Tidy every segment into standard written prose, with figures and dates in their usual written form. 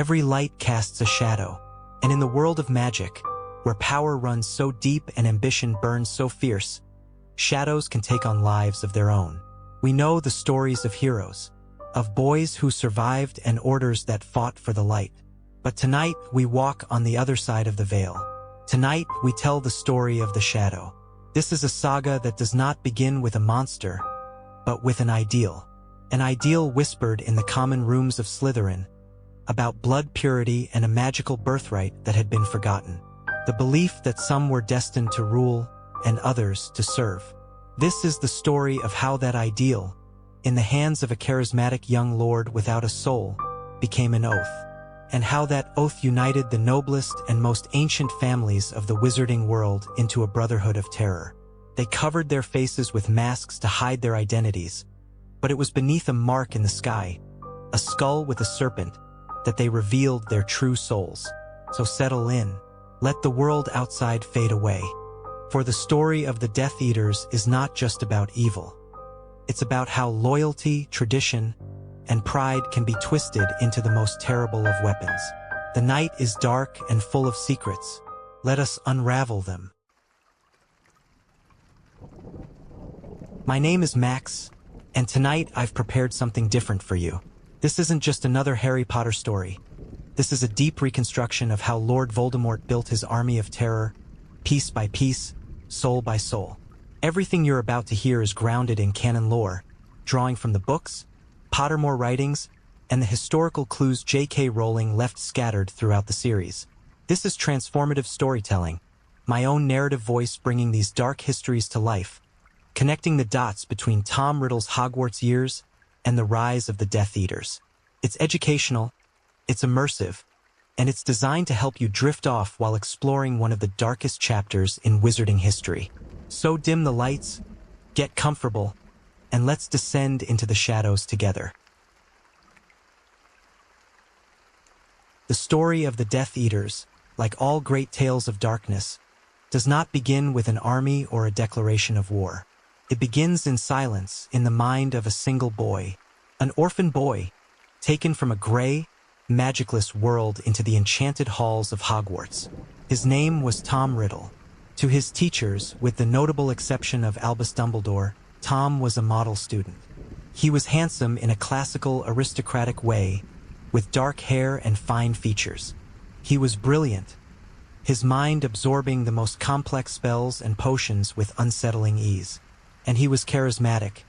Every light casts a shadow, and in the world of magic, where power runs so deep and ambition burns so fierce, shadows can take on lives of their own. We know the stories of heroes, of boys who survived and orders that fought for the light. But tonight, we walk on the other side of the veil. Tonight, we tell the story of the shadow. This is a saga that does not begin with a monster, but with an ideal whispered in the common rooms of Slytherin, about blood purity and a magical birthright that had been forgotten. The belief that some were destined to rule and others to serve. This is the story of how that ideal, in the hands of a charismatic young lord without a soul, became an oath, and how that oath united the noblest and most ancient families of the wizarding world into a brotherhood of terror. They covered their faces with masks to hide their identities, but it was beneath a mark in the sky, a skull with a serpent, that they revealed their true souls. So settle in. Let the world outside fade away. For the story of the Death Eaters is not just about evil. It's about how loyalty, tradition, and pride can be twisted into the most terrible of weapons. The night is dark and full of secrets. Let us unravel them. My name is Max, and tonight I've prepared something different for you. This isn't just another Harry Potter story. This is a deep reconstruction of how Lord Voldemort built his army of terror, piece by piece, soul by soul. Everything you're about to hear is grounded in canon lore, drawing from the books, Pottermore writings, and the historical clues J.K. Rowling left scattered throughout the series. This is transformative storytelling, my own narrative voice bringing these dark histories to life, connecting the dots between Tom Riddle's Hogwarts years and the rise of the Death Eaters. It's educational, it's immersive, and it's designed to help you drift off while exploring one of the darkest chapters in wizarding history. So dim the lights, get comfortable, and let's descend into the shadows together. The story of the Death Eaters, like all great tales of darkness, does not begin with an army or a declaration of war. It begins in silence, in the mind of a single boy, an orphan boy, taken from a gray, magicless world into the enchanted halls of Hogwarts. His name was Tom Riddle. To his teachers, with the notable exception of Albus Dumbledore, Tom was a model student. He was handsome in a classical, aristocratic way, with dark hair and fine features. He was brilliant, his mind absorbing the most complex spells and potions with unsettling ease. And he was charismatic,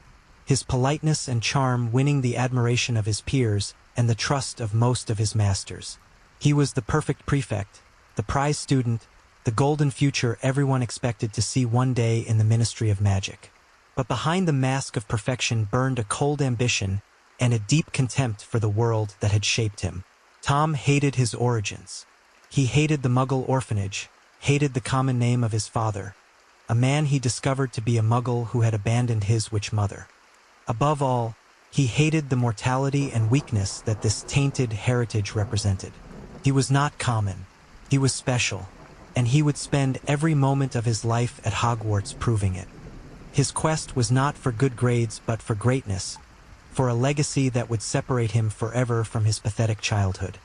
his politeness and charm winning the admiration of his peers and the trust of most of his masters. He was the perfect prefect, the prize student, the golden future everyone expected to see one day in the Ministry of Magic. But behind the mask of perfection burned a cold ambition and a deep contempt for the world that had shaped him. Tom hated his origins. He hated the Muggle orphanage, hated the common name of his father, a man he discovered to be a Muggle who had abandoned his witch mother. Above all, he hated the mortality and weakness that this tainted heritage represented. He was not common, he was special, and he would spend every moment of his life at Hogwarts proving it. His quest was not for good grades but for greatness, for a legacy that would separate him forever from his pathetic childhood.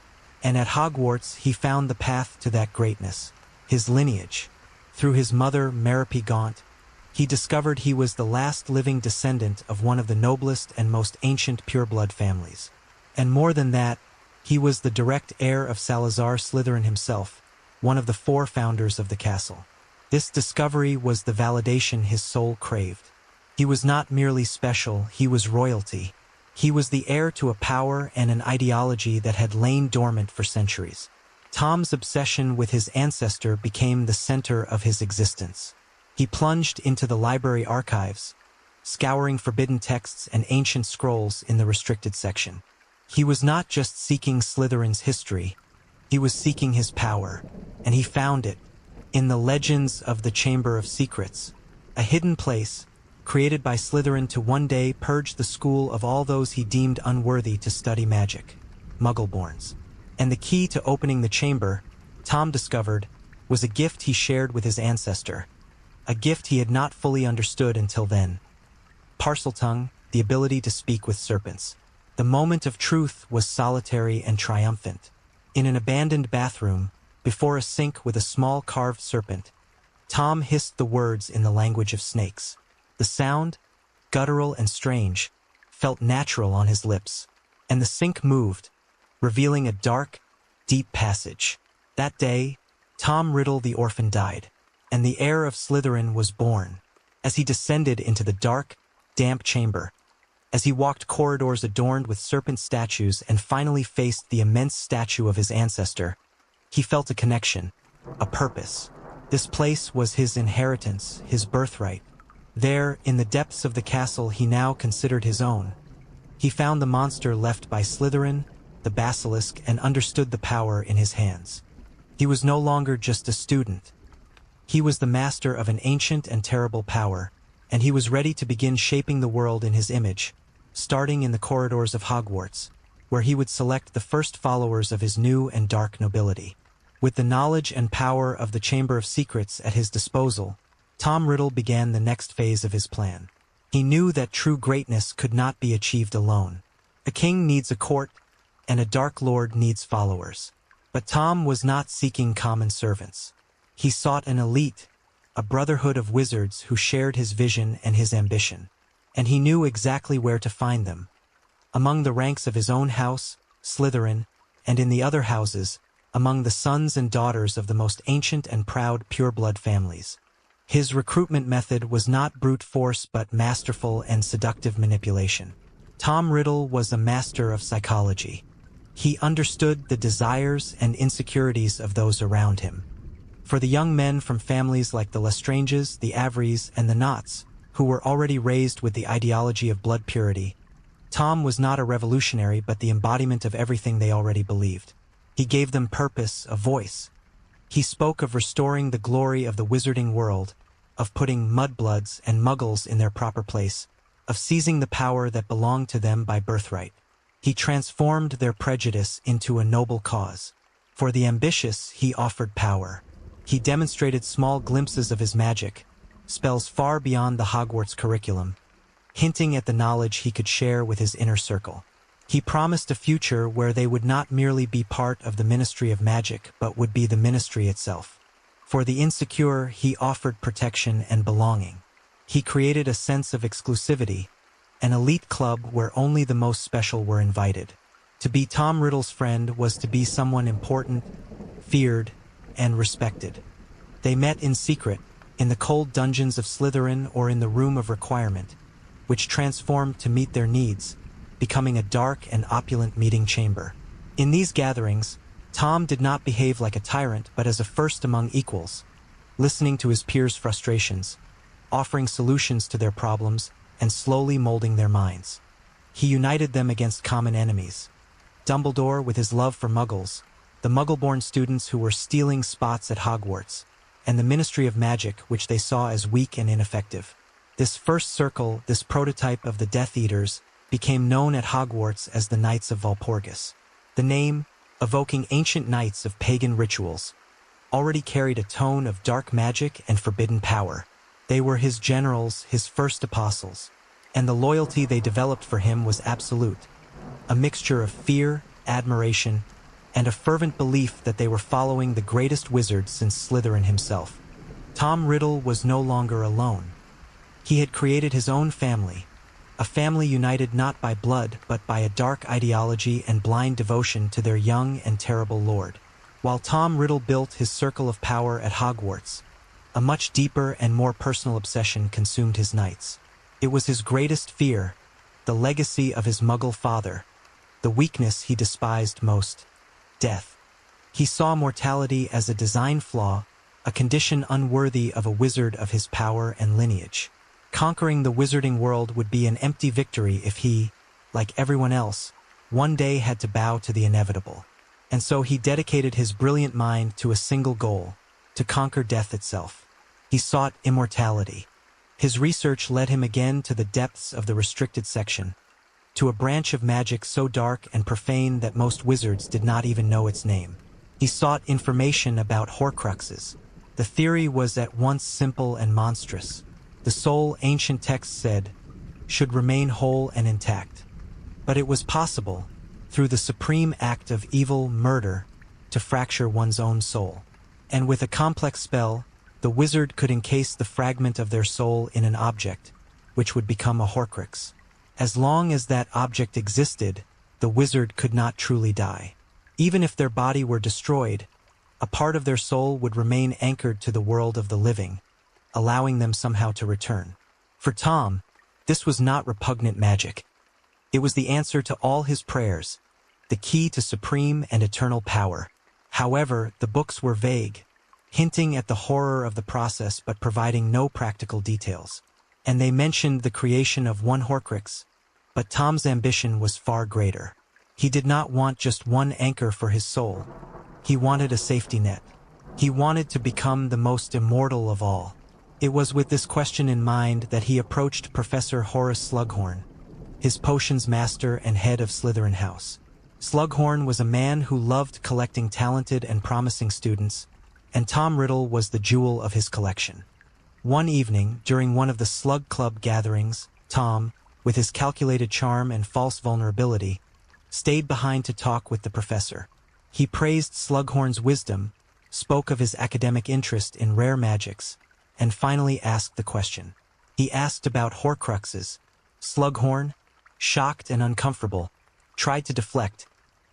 And at Hogwarts he found the path to that greatness, his lineage. Through his mother, Merope Gaunt, he discovered he was the last living descendant of one of the noblest and most ancient pureblood families. And more than that, he was the direct heir of Salazar Slytherin himself, one of the 4 founders of the castle. This discovery was the validation his soul craved. He was not merely special, he was royalty. He was the heir to a power and an ideology that had lain dormant for centuries. Tom's obsession with his ancestor became the center of his existence. He plunged into the library archives, scouring forbidden texts and ancient scrolls in the restricted section. He was not just seeking Slytherin's history, he was seeking his power, and he found it in the legends of the Chamber of Secrets, a hidden place created by Slytherin to one day purge the school of all those he deemed unworthy to study magic, Muggleborns. And the key to opening the chamber, Tom discovered, was a gift he shared with his ancestor, a gift he had not fully understood until then. Parseltongue, the ability to speak with serpents. The moment of truth was solitary and triumphant. In an abandoned bathroom, before a sink with a small carved serpent, Tom hissed the words in the language of snakes. The sound, guttural and strange, felt natural on his lips, and the sink moved, revealing a dark, deep passage. That day, Tom Riddle the orphan died, and the heir of Slytherin was born. As he descended into the dark, damp chamber, as he walked corridors adorned with serpent statues and finally faced the immense statue of his ancestor, he felt a connection, a purpose. This place was his inheritance, his birthright. There, in the depths of the castle he now considered his own, he found the monster left by Slytherin, the basilisk, and understood the power in his hands. He was no longer just a student. He was the master of an ancient and terrible power, and he was ready to begin shaping the world in his image, starting in the corridors of Hogwarts, where he would select the first followers of his new and dark nobility. With the knowledge and power of the Chamber of Secrets at his disposal, Tom Riddle began the next phase of his plan. He knew that true greatness could not be achieved alone. A king needs a court, and a Dark Lord needs followers. But Tom was not seeking common servants. He sought an elite, a brotherhood of wizards who shared his vision and his ambition. And he knew exactly where to find them. Among the ranks of his own house, Slytherin, and in the other houses, among the sons and daughters of the most ancient and proud pureblood families. His recruitment method was not brute force but masterful and seductive manipulation. Tom Riddle was a master of psychology. He understood the desires and insecurities of those around him. For the young men from families like the Lestranges, the Averys, and the Knotts, who were already raised with the ideology of blood purity, Tom was not a revolutionary but the embodiment of everything they already believed. He gave them purpose, a voice. He spoke of restoring the glory of the wizarding world, of putting mudbloods and muggles in their proper place, of seizing the power that belonged to them by birthright. He transformed their prejudice into a noble cause. For the ambitious, he offered power. He demonstrated small glimpses of his magic, spells far beyond the Hogwarts curriculum, hinting at the knowledge he could share with his inner circle. He promised a future where they would not merely be part of the Ministry of Magic, but would be the ministry itself. For the insecure, he offered protection and belonging. He created a sense of exclusivity, an elite club where only the most special were invited. To be Tom Riddle's friend was to be someone important, feared, and respected. They met in secret, in the cold dungeons of Slytherin or in the Room of Requirement, which transformed to meet their needs, becoming a dark and opulent meeting chamber. In these gatherings, Tom did not behave like a tyrant but as a first among equals, listening to his peers' frustrations, offering solutions to their problems, and slowly molding their minds. He united them against common enemies. Dumbledore with his love for Muggles, the Muggle-born students who were stealing spots at Hogwarts, and the Ministry of Magic, which they saw as weak and ineffective. This first circle, this prototype of the Death Eaters, became known at Hogwarts as the Knights of Walpurgis. The name, evoking ancient knights of pagan rituals, already carried a tone of dark magic and forbidden power. They were his generals, his first apostles, and the loyalty they developed for him was absolute, a mixture of fear, admiration, and a fervent belief that they were following the greatest wizard since Slytherin himself. Tom Riddle was no longer alone. He had created his own family, a family united not by blood but by a dark ideology and blind devotion to their young and terrible lord. While Tom Riddle built his circle of power at Hogwarts, a much deeper and more personal obsession consumed his nights. It was his greatest fear, the legacy of his Muggle father, the weakness he despised most, death. He saw mortality as a design flaw, a condition unworthy of a wizard of his power and lineage. Conquering the wizarding world would be an empty victory if he, like everyone else, one day had to bow to the inevitable. And so he dedicated his brilliant mind to a single goal, to conquer death itself. He sought immortality. His research led him again to the depths of the restricted section, to a branch of magic so dark and profane that most wizards did not even know its name. He sought information about Horcruxes. The theory was at once simple and monstrous. The soul, ancient texts said, should remain whole and intact. But it was possible, through the supreme act of evil, murder, to fracture one's own soul. And with a complex spell, the wizard could encase the fragment of their soul in an object, which would become a Horcrux. As long as that object existed, the wizard could not truly die. Even if their body were destroyed, a part of their soul would remain anchored to the world of the living, allowing them somehow to return. For Tom, this was not repugnant magic. It was the answer to all his prayers, the key to supreme and eternal power. However, the books were vague, hinting at the horror of the process but providing no practical details. And they mentioned the creation of one Horcrux, but Tom's ambition was far greater. He did not want just one anchor for his soul. He wanted a safety net. He wanted to become the most immortal of all. It was with this question in mind that he approached Professor Horace Slughorn, his potions master and head of Slytherin House. Slughorn was a man who loved collecting talented and promising students, and Tom Riddle was the jewel of his collection. One evening, during one of the Slug Club gatherings, Tom, with his calculated charm and false vulnerability, stayed behind to talk with the professor. He praised Slughorn's wisdom, spoke of his academic interest in rare magics, and finally asked the question. He asked about Horcruxes. Slughorn, shocked and uncomfortable, tried to deflect,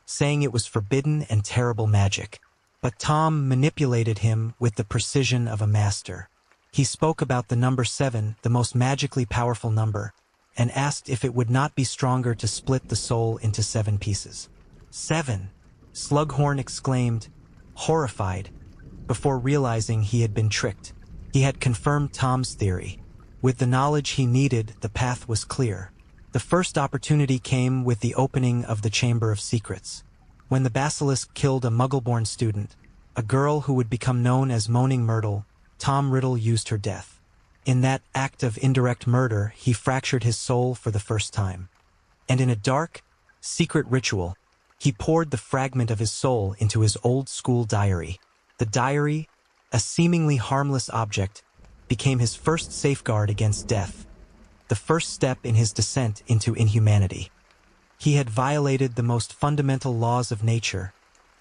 saying it was forbidden and terrible magic. But Tom manipulated him with the precision of a master. He spoke about the number 7, the most magically powerful number, and asked if it would not be stronger to split the soul into 7 pieces. 7! Slughorn exclaimed, horrified, before realizing he had been tricked. He had confirmed Tom's theory. With the knowledge he needed, the path was clear. The first opportunity came with the opening of the Chamber of Secrets. When the basilisk killed a Muggle-born student, a girl who would become known as Moaning Myrtle, Tom Riddle used her death. In that act of indirect murder, he fractured his soul for the first time. And in a dark, secret ritual, he poured the fragment of his soul into his old-school diary. The diary, a seemingly harmless object, became his first safeguard against death, the first step in his descent into inhumanity. He had violated the most fundamental laws of nature,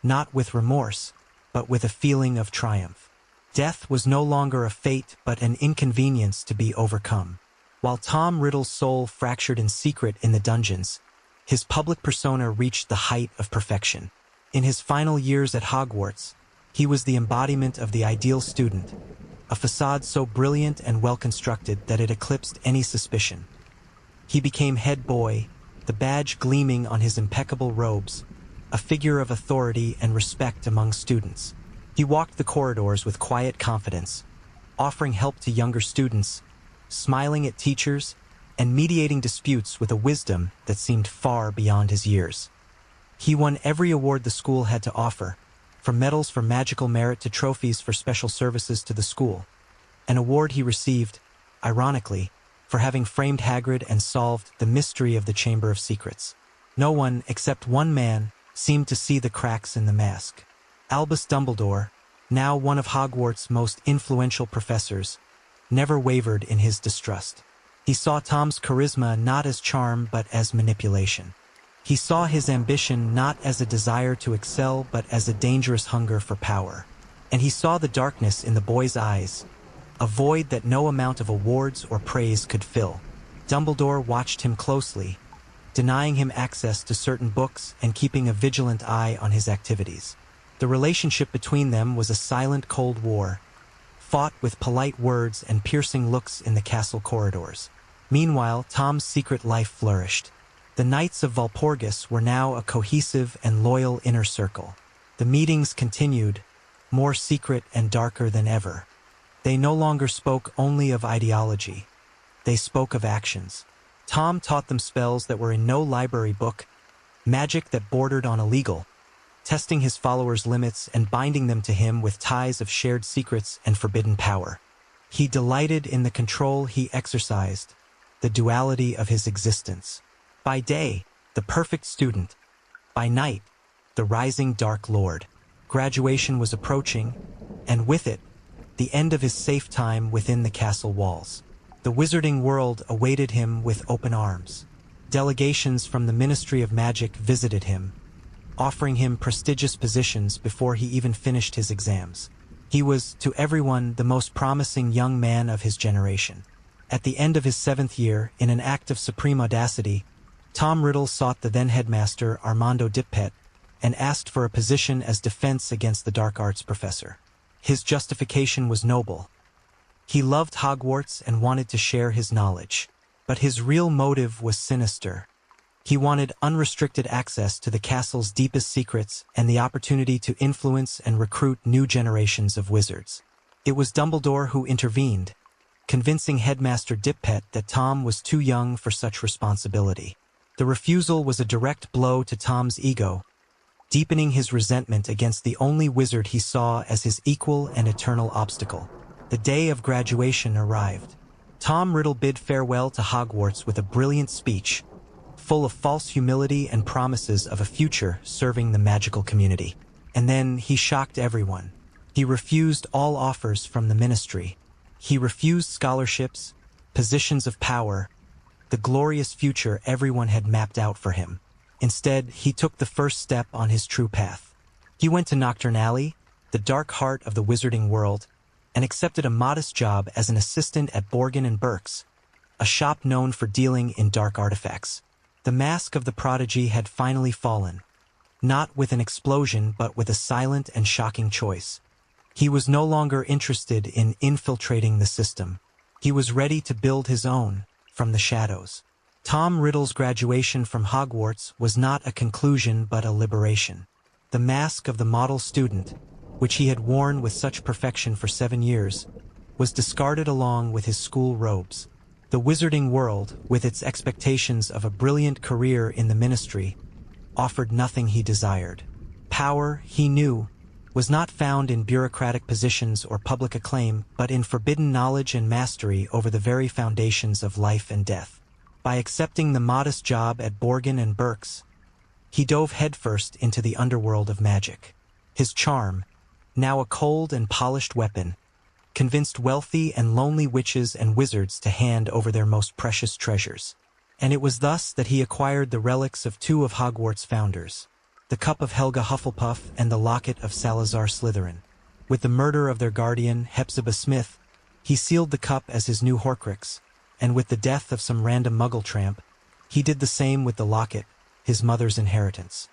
not with remorse, but with a feeling of triumph. Death was no longer a fate but an inconvenience to be overcome. While Tom Riddle's soul fractured in secret in the dungeons, his public persona reached the height of perfection. In his final years at Hogwarts, he was the embodiment of the ideal student, a facade so brilliant and well-constructed that it eclipsed any suspicion. He became head boy, the badge gleaming on his impeccable robes, a figure of authority and respect among students. He walked the corridors with quiet confidence, offering help to younger students, smiling at teachers, and mediating disputes with a wisdom that seemed far beyond his years. He won every award the school had to offer, from medals for magical merit to trophies for special services to the school. An award he received, ironically, for having framed Hagrid and solved the mystery of the Chamber of Secrets. No one, except one man, seemed to see the cracks in the mask. Albus Dumbledore, now one of Hogwarts' most influential professors, never wavered in his distrust. He saw Tom's charisma not as charm but as manipulation. He saw his ambition not as a desire to excel but as a dangerous hunger for power. And he saw the darkness in the boy's eyes, a void that no amount of awards or praise could fill. Dumbledore watched him closely, denying him access to certain books and keeping a vigilant eye on his activities. The relationship between them was a silent cold war, fought with polite words and piercing looks in the castle corridors. Meanwhile, Tom's secret life flourished. The Knights of Walpurgis were now a cohesive and loyal inner circle. The meetings continued, more secret and darker than ever. They no longer spoke only of ideology. They spoke of actions. Tom taught them spells that were in no library book, magic that bordered on illegal, testing his followers' limits and binding them to him with ties of shared secrets and forbidden power. He delighted in the control he exercised, the duality of his existence. By day, the perfect student. By night, the rising Dark Lord. Graduation was approaching, and with it, the end of his safe time within the castle walls. The wizarding world awaited him with open arms. Delegations from the Ministry of Magic visited him, offering him prestigious positions before he even finished his exams. He was, to everyone, the most promising young man of his generation. At the end of his 7th year, in an act of supreme audacity, Tom Riddle sought the then headmaster Armando Dippet and asked for a position as defense against the dark arts professor. His justification was noble. He loved Hogwarts and wanted to share his knowledge. But his real motive was sinister. He wanted unrestricted access to the castle's deepest secrets and the opportunity to influence and recruit new generations of wizards. It was Dumbledore who intervened, convincing Headmaster Dippet that Tom was too young for such responsibility. The refusal was a direct blow to Tom's ego, deepening his resentment against the only wizard he saw as his equal and eternal obstacle. The day of graduation arrived. Tom Riddle bid farewell to Hogwarts with a brilliant speech, full of false humility and promises of a future serving the magical community. And then he shocked everyone. He refused all offers from the ministry. He refused scholarships, positions of power, the glorious future everyone had mapped out for him. Instead, he took the first step on his true path. He went to Knockturn Alley, the dark heart of the wizarding world, and accepted a modest job as an assistant at Borgin & Burke's, a shop known for dealing in dark artifacts. The mask of the prodigy had finally fallen, not with an explosion but with a silent and shocking choice. He was no longer interested in infiltrating the system. He was ready to build his own, from the shadows. Tom Riddle's graduation from Hogwarts was not a conclusion but a liberation. The mask of the model student, which he had worn with such perfection for 7 years, was discarded along with his school robes. The wizarding world, with its expectations of a brilliant career in the ministry, offered nothing he desired. Power, he knew, was not found in bureaucratic positions or public acclaim, but in forbidden knowledge and mastery over the very foundations of life and death. By accepting the modest job at Borgin & Burke's, he dove headfirst into the underworld of magic. His charm, now a cold and polished weapon, convinced wealthy and lonely witches and wizards to hand over their most precious treasures. And it was thus that he acquired the relics of 2 of Hogwarts' founders, the cup of Helga Hufflepuff and the locket of Salazar Slytherin. With the murder of their guardian, Hepzibah Smith, he sealed the cup as his new Horcrux, and with the death of some random muggle tramp, he did the same with the locket, his mother's inheritance.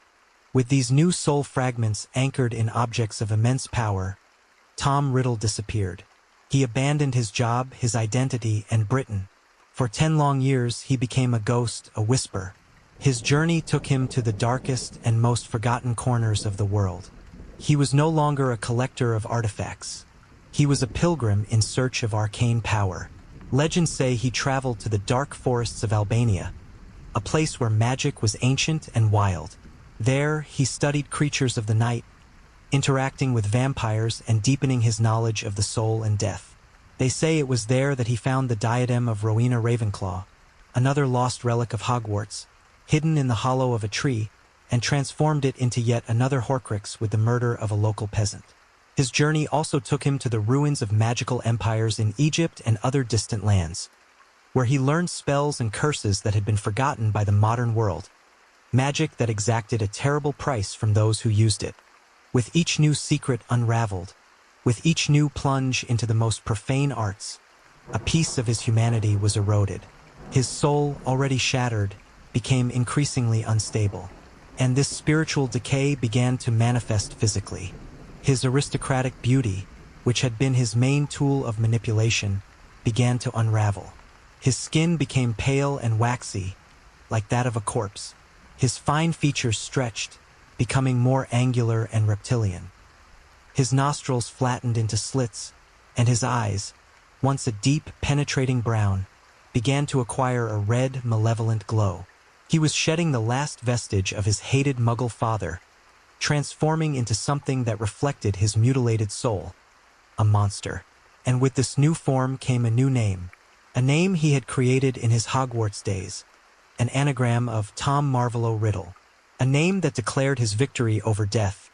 With these new soul fragments anchored in objects of immense power, Tom Riddle disappeared. He abandoned his job, his identity, and Britain. For 10 long years, he became a ghost, a whisper. His journey took him to the darkest and most forgotten corners of the world. He was no longer a collector of artifacts. He was a pilgrim in search of arcane power. Legends say he traveled to the dark forests of Albania, a place where magic was ancient and wild. There, he studied creatures of the night, interacting with vampires and deepening his knowledge of the soul and death. They say it was there that he found the diadem of Rowena Ravenclaw, another lost relic of Hogwarts, hidden in the hollow of a tree, and transformed it into yet another Horcrux with the murder of a local peasant. His journey also took him to the ruins of magical empires in Egypt and other distant lands, where he learned spells and curses that had been forgotten by the modern world, magic that exacted a terrible price from those who used it. With each new secret unraveled, with each new plunge into the most profane arts, a piece of his humanity was eroded. His soul, already shattered, became increasingly unstable, and this spiritual decay began to manifest physically. His aristocratic beauty, which had been his main tool of manipulation, began to unravel. His skin became pale and waxy, like that of a corpse. His fine features stretched, becoming more angular and reptilian. His nostrils flattened into slits, and his eyes, once a deep, penetrating brown, began to acquire a red, malevolent glow. He was shedding the last vestige of his hated Muggle father, transforming into something that reflected his mutilated soul, a monster. And with this new form came a new name, a name he had created in his Hogwarts days, an anagram of Tom Marvolo Riddle, a name that declared his victory over death.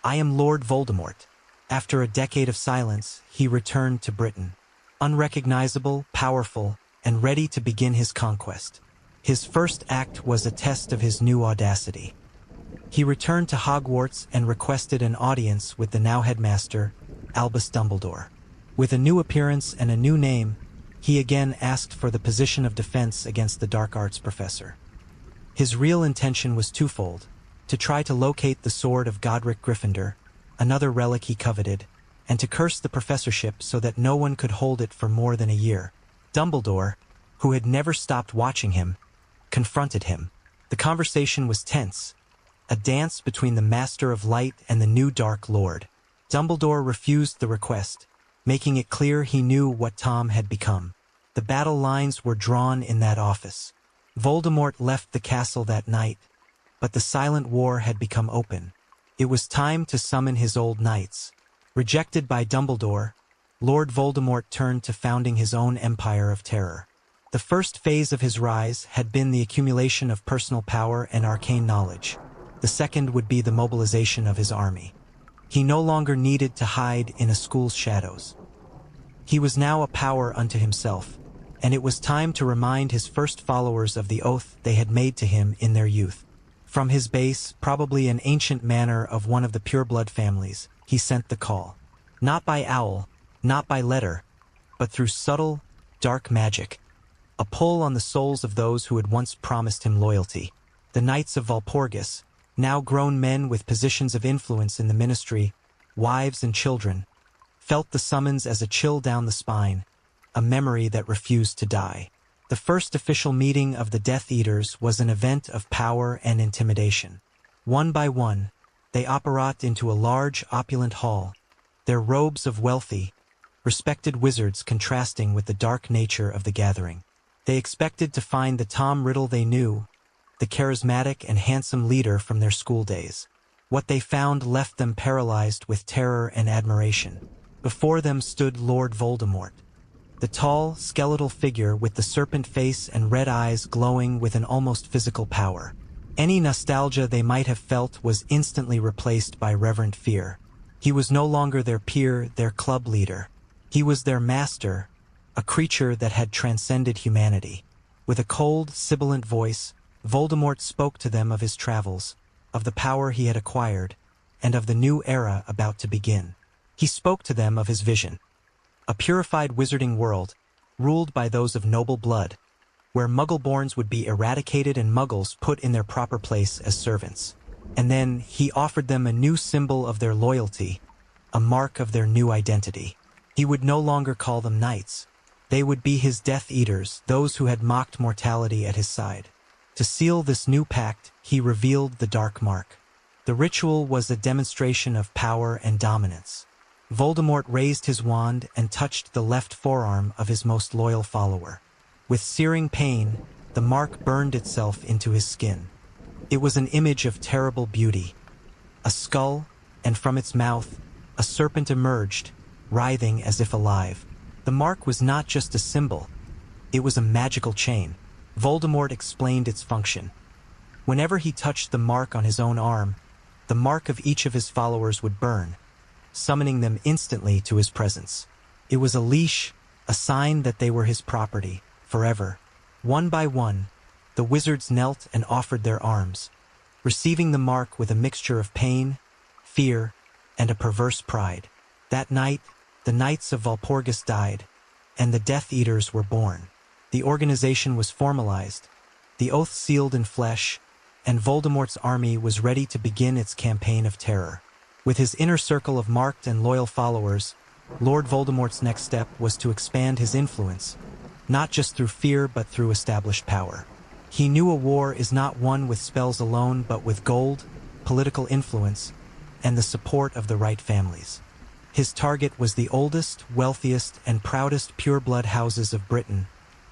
I am Lord Voldemort. After a decade of silence, he returned to Britain, unrecognizable, powerful, and ready to begin his conquest. His first act was a test of his new audacity. He returned to Hogwarts and requested an audience with the now headmaster, Albus Dumbledore. With a new appearance and a new name, he again asked for the position of defense against the dark arts professor. His real intention was twofold: to try to locate the sword of Godric Gryffindor, another relic he coveted, and to curse the professorship so that no one could hold it for more than a year. Dumbledore, who had never stopped watching him, confronted him. The conversation was tense, a dance between the Master of Light and the new Dark Lord. Dumbledore refused the request, making it clear he knew what Tom had become. The battle lines were drawn in that office. Voldemort left the castle that night, but the silent war had become open. It was time to summon his old knights. Rejected by Dumbledore, Lord Voldemort turned to founding his own empire of terror. The first phase of his rise had been the accumulation of personal power and arcane knowledge. The second would be the mobilization of his army. He no longer needed to hide in a school's shadows. He was now a power unto himself, and it was time to remind his first followers of the oath they had made to him in their youth. From his base, probably an ancient manor of one of the pureblood families, he sent the call. Not by owl, not by letter, but through subtle, dark magic. A pull on the souls of those who had once promised him loyalty. The Knights of Walpurgis, now grown men with positions of influence in the ministry, wives and children, felt the summons as a chill down the spine, a memory that refused to die. The first official meeting of the Death Eaters was an event of power and intimidation. One by one, they apparat into a large, opulent hall, their robes of wealthy, respected wizards contrasting with the dark nature of the gathering. They expected to find the Tom Riddle they knew, the charismatic and handsome leader from their school days. What they found left them paralyzed with terror and admiration. Before them stood Lord Voldemort, the tall, skeletal figure with the serpent face and red eyes glowing with an almost physical power. Any nostalgia they might have felt was instantly replaced by reverent fear. He was no longer their peer, their club leader. He was their master, a creature that had transcended humanity. With a cold, sibilant voice, Voldemort spoke to them of his travels, of the power he had acquired, and of the new era about to begin. He spoke to them of his vision. A purified wizarding world, ruled by those of noble blood, where Muggleborns would be eradicated and Muggles put in their proper place as servants. And then he offered them a new symbol of their loyalty, a mark of their new identity. He would no longer call them knights. They would be his Death Eaters, those who had mocked mortality at his side. To seal this new pact, he revealed the Dark Mark. The ritual was a demonstration of power and dominance. Voldemort raised his wand and touched the left forearm of his most loyal follower. With searing pain, the mark burned itself into his skin. It was an image of terrible beauty. A skull, and from its mouth, a serpent emerged, writhing as if alive. The mark was not just a symbol. It was a magical chain. Voldemort explained its function. Whenever he touched the mark on his own arm, the mark of each of his followers would burn, summoning them instantly to his presence. It was a leash, a sign that they were his property, forever. One by one, the wizards knelt and offered their arms, receiving the mark with a mixture of pain, fear, and a perverse pride. That night, the Knights of Walpurgis died, and the Death Eaters were born. The organization was formalized, the oath sealed in flesh, and Voldemort's army was ready to begin its campaign of terror. With his inner circle of marked and loyal followers, Lord Voldemort's next step was to expand his influence, not just through fear but through established power. He knew a war is not won with spells alone but with gold, political influence, and the support of the right families. His target was the oldest, wealthiest, and proudest pureblood houses of Britain,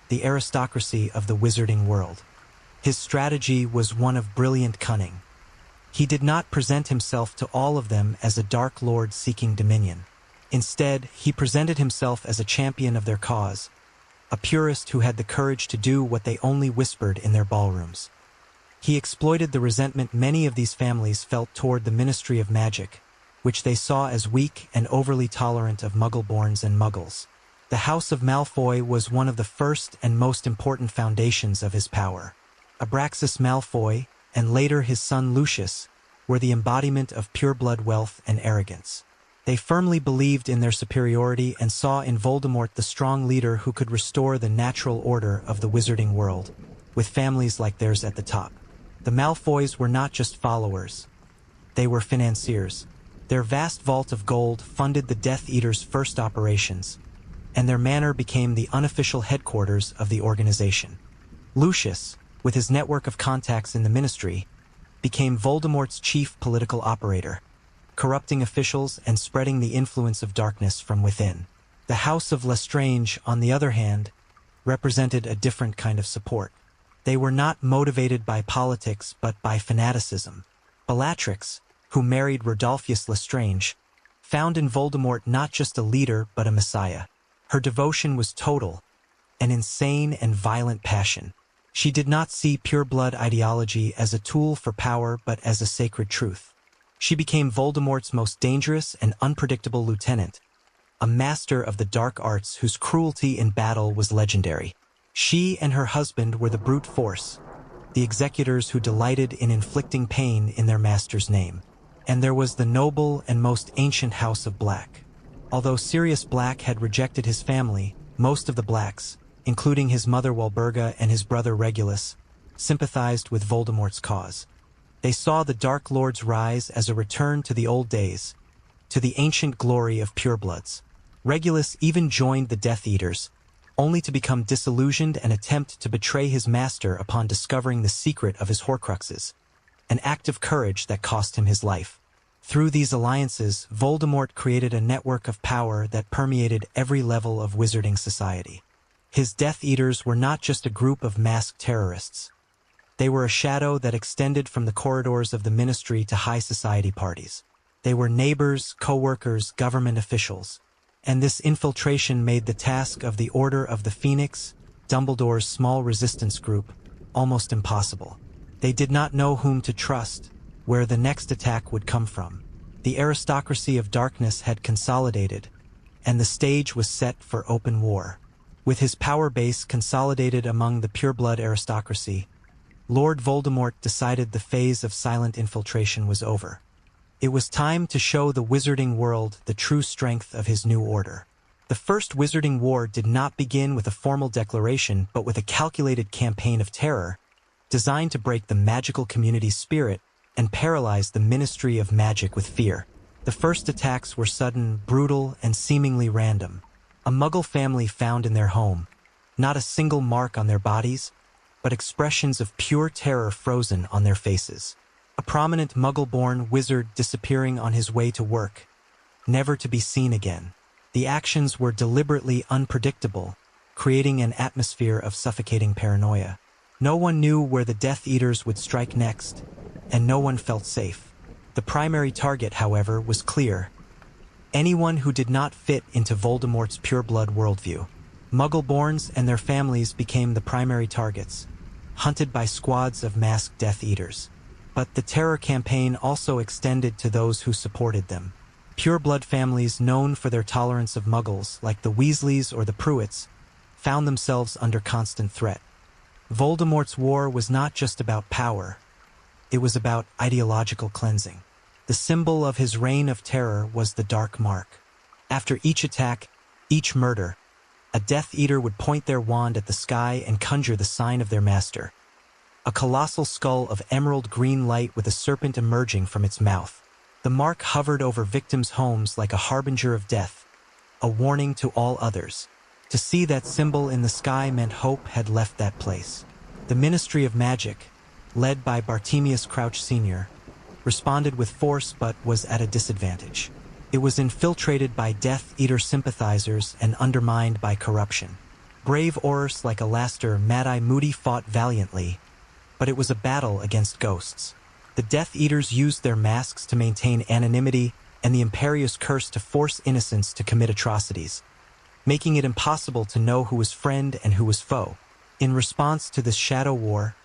the aristocracy of the wizarding world. His strategy was one of brilliant cunning. He did not present himself to all of them as a Dark Lord seeking dominion. Instead, he presented himself as a champion of their cause, a purist who had the courage to do what they only whispered in their ballrooms. He exploited the resentment many of these families felt toward the Ministry of Magic, which they saw as weak and overly tolerant of Muggleborns and Muggles. The House of Malfoy was one of the first and most important foundations of his power. Abraxas Malfoy, and later his son Lucius, were the embodiment of pure-blood wealth and arrogance. They firmly believed in their superiority and saw in Voldemort the strong leader who could restore the natural order of the wizarding world, with families like theirs at the top. The Malfoys were not just followers. They were financiers. Their vast vault of gold funded the Death Eaters' first operations, and their manor became the unofficial headquarters of the organization. Lucius, with his network of contacts in the Ministry, became Voldemort's chief political operator, corrupting officials and spreading the influence of darkness from within. The House of Lestrange, on the other hand, represented a different kind of support. They were not motivated by politics but by fanaticism. Bellatrix, who married Rodolphus Lestrange, found in Voldemort not just a leader but a messiah. Her devotion was total, an insane and violent passion. She did not see pure-blood ideology as a tool for power but as a sacred truth. She became Voldemort's most dangerous and unpredictable lieutenant, a master of the dark arts whose cruelty in battle was legendary. She and her husband were the brute force, the executors who delighted in inflicting pain in their master's name. And there was the noble and most ancient House of Black. Although Sirius Black had rejected his family, most of the Blacks, including his mother Walburga and his brother Regulus, sympathized with Voldemort's cause. They saw the Dark Lord's rise as a return to the old days, to the ancient glory of purebloods. Regulus even joined the Death Eaters, only to become disillusioned and attempt to betray his master upon discovering the secret of his Horcruxes, an act of courage that cost him his life. Through these alliances, Voldemort created a network of power that permeated every level of wizarding society. His Death Eaters were not just a group of masked terrorists. They were a shadow that extended from the corridors of the Ministry to high society parties. They were neighbors, co-workers, government officials. And this infiltration made the task of the Order of the Phoenix, Dumbledore's small resistance group, almost impossible. They did not know whom to trust, where the next attack would come from. The aristocracy of darkness had consolidated, and the stage was set for open war. With his power base consolidated among the pureblood aristocracy, Lord Voldemort decided the phase of silent infiltration was over. It was time to show the wizarding world the true strength of his new order. The First Wizarding War did not begin with a formal declaration, but with a calculated campaign of terror, designed to break the magical community's spirit and paralyze the Ministry of Magic with fear. The first attacks were sudden, brutal, and seemingly random. A Muggle family found in their home, not a single mark on their bodies, but expressions of pure terror frozen on their faces. A prominent Muggle-born wizard disappearing on his way to work, never to be seen again. The actions were deliberately unpredictable, creating an atmosphere of suffocating paranoia. No one knew where the Death Eaters would strike next, and no one felt safe. The primary target, however, was clear: anyone who did not fit into Voldemort's pureblood worldview. Muggle-borns and their families became the primary targets, hunted by squads of masked Death Eaters. But the terror campaign also extended to those who supported them. Pureblood families known for their tolerance of Muggles, like the Weasleys or the Pruitts, found themselves under constant threat. Voldemort's war was not just about power. It was about ideological cleansing. The symbol of his reign of terror was the Dark Mark. After each attack, each murder, a Death Eater would point their wand at the sky and conjure the sign of their master. A colossal skull of emerald green light with a serpent emerging from its mouth. The mark hovered over victims' homes like a harbinger of death, a warning to all others. To see that symbol in the sky meant hope had left that place. The Ministry of Magic, led by Bartemius Crouch Sr., responded with force but was at a disadvantage. It was infiltrated by Death Eater sympathizers and undermined by corruption. Brave Aurors like Alastair Mad-Eye Moody fought valiantly, but it was a battle against ghosts. The Death Eaters used their masks to maintain anonymity and the Imperius Curse to force innocents to commit atrocities, making it impossible to know who was friend and who was foe. In response to this shadow war,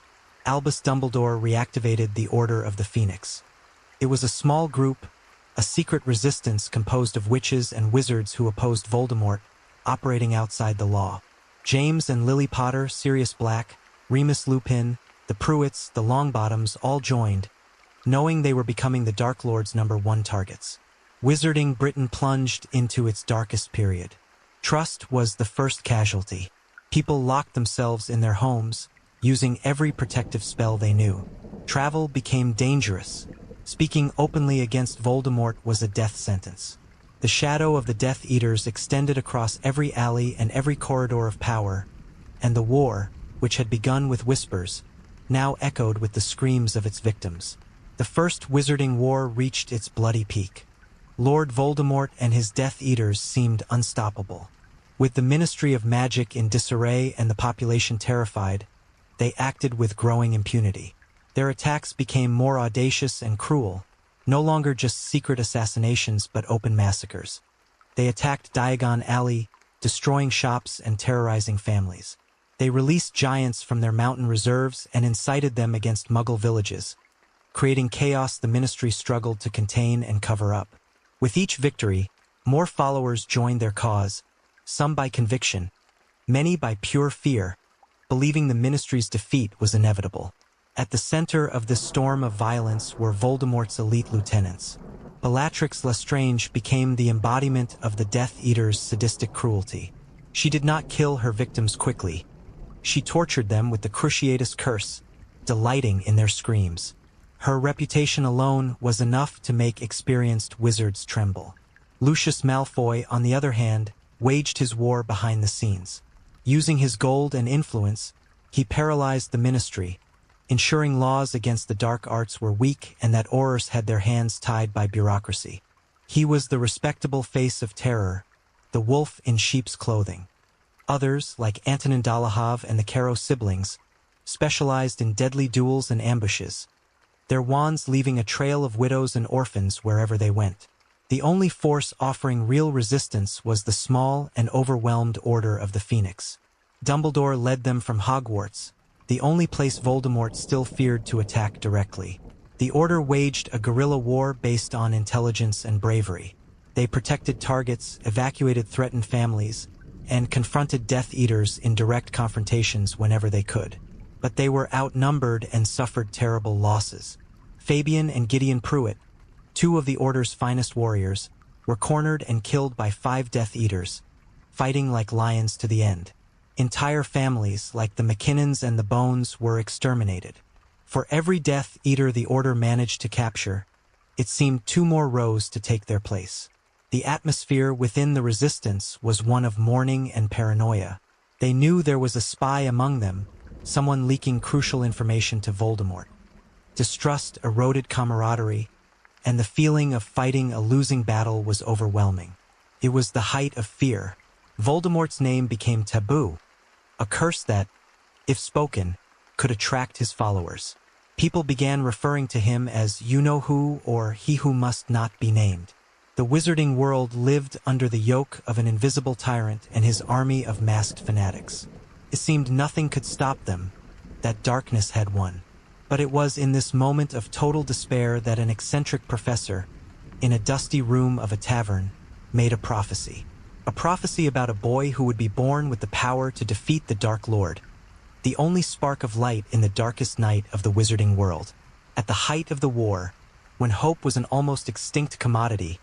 Albus Dumbledore reactivated the Order of the Phoenix. It was a small group, a secret resistance composed of witches and wizards who opposed Voldemort, operating outside the law. James and Lily Potter, Sirius Black, Remus Lupin, the Pruitts, the Longbottoms all joined, knowing they were becoming the Dark Lord's #1 targets. Wizarding Britain plunged into its darkest period. Trust was the first casualty. People locked themselves in their homes, using every protective spell they knew. Travel became dangerous. Speaking openly against Voldemort was a death sentence. The shadow of the Death Eaters extended across every alley and every corridor of power, and the war, which had begun with whispers, now echoed with the screams of its victims. The First Wizarding War reached its bloody peak. Lord Voldemort and his Death Eaters seemed unstoppable. With the Ministry of Magic in disarray and the population terrified, they acted with growing impunity. Their attacks became more audacious and cruel, no longer just secret assassinations but open massacres. They attacked Diagon Alley, destroying shops and terrorizing families. They released giants from their mountain reserves and incited them against Muggle villages, creating chaos the Ministry struggled to contain and cover up. With each victory, more followers joined their cause, some by conviction, many by pure fear, believing the Ministry's defeat was inevitable. At the center of this storm of violence were Voldemort's elite lieutenants. Bellatrix Lestrange became the embodiment of the Death Eater's sadistic cruelty. She did not kill her victims quickly. She tortured them with the Cruciatus Curse, delighting in their screams. Her reputation alone was enough to make experienced wizards tremble. Lucius Malfoy, on the other hand, waged his war behind the scenes. Using his gold and influence, he paralyzed the Ministry, ensuring laws against the dark arts were weak and that Aurors had their hands tied by bureaucracy. He was the respectable face of terror, the wolf in sheep's clothing. Others, like Antonin Dolohov and the Caro siblings, specialized in deadly duels and ambushes, their wands leaving a trail of widows and orphans wherever they went. The only force offering real resistance was the small and overwhelmed Order of the Phoenix. Dumbledore led them from Hogwarts, the only place Voldemort still feared to attack directly. The Order waged a guerrilla war based on intelligence and bravery. They protected targets, evacuated threatened families, and confronted Death Eaters in direct confrontations whenever they could. But they were outnumbered and suffered terrible losses. Fabian and Gideon Pruitt, two of the Order's finest warriors, were cornered and killed by 5 Death Eaters, fighting like lions to the end. Entire families, like the McKinnons and the Bones, were exterminated. For every Death Eater the Order managed to capture, it seemed 2 more rose to take their place. The atmosphere within the Resistance was one of mourning and paranoia. They knew there was a spy among them, someone leaking crucial information to Voldemort. Distrust eroded camaraderie, and the feeling of fighting a losing battle was overwhelming. It was the height of fear. Voldemort's name became taboo, a curse that, if spoken, could attract his followers. People began referring to him as you-know-who or he who must not be named. The wizarding world lived under the yoke of an invisible tyrant and his army of masked fanatics. It seemed nothing could stop them, that darkness had won. But it was in this moment of total despair that an eccentric professor, in a dusty room of a tavern, made a prophecy. A prophecy about a boy who would be born with the power to defeat the Dark Lord, the only spark of light in the darkest night of the wizarding world. At the height of the war, when hope was an almost extinct commodity,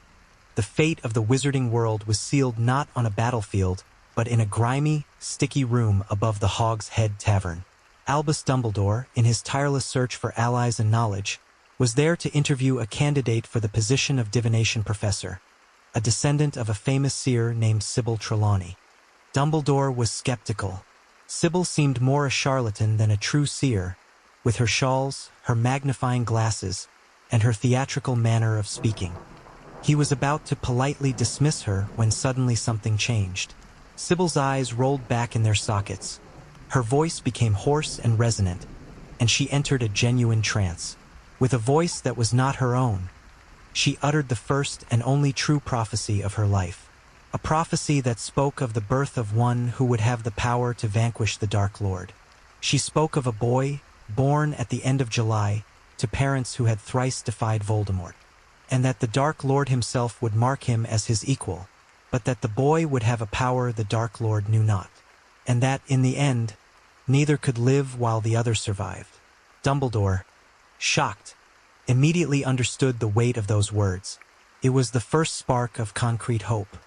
the fate of the wizarding world was sealed not on a battlefield, but in a grimy, sticky room above the Hog's Head Tavern. Albus Dumbledore, in his tireless search for allies and knowledge, was there to interview a candidate for the position of divination professor, a descendant of a famous seer named Sybil Trelawney. Dumbledore was skeptical. Sybil seemed more a charlatan than a true seer, with her shawls, her magnifying glasses, and her theatrical manner of speaking. He was about to politely dismiss her when suddenly something changed. Sybil's eyes rolled back in their sockets. Her voice became hoarse and resonant, and she entered a genuine trance. With a voice that was not her own, she uttered the first and only true prophecy of her life. A prophecy that spoke of the birth of one who would have the power to vanquish the Dark Lord. She spoke of a boy, born at the end of July, to parents who had thrice defied Voldemort, and that the Dark Lord himself would mark him as his equal, but that the boy would have a power the Dark Lord knew not, and that, in the end, neither could live while the other survived. Dumbledore, shocked, immediately understood the weight of those words. It was the first spark of concrete hope.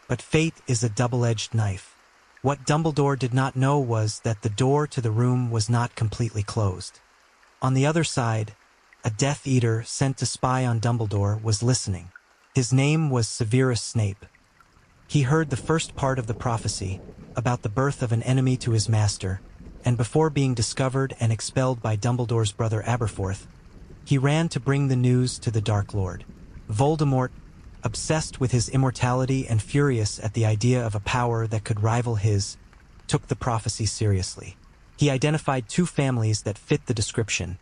But fate is a double-edged knife. What Dumbledore did not know was that the door to the room was not completely closed. On the other side, a Death Eater sent to spy on Dumbledore was listening. His name was Severus Snape. He heard the first part of the prophecy about the birth of an enemy to his master, and before being discovered and expelled by Dumbledore's brother Aberforth, he ran to bring the news to the Dark Lord. Voldemort, obsessed with his immortality and furious at the idea of a power that could rival his, took the prophecy seriously. He identified two families that fit the description: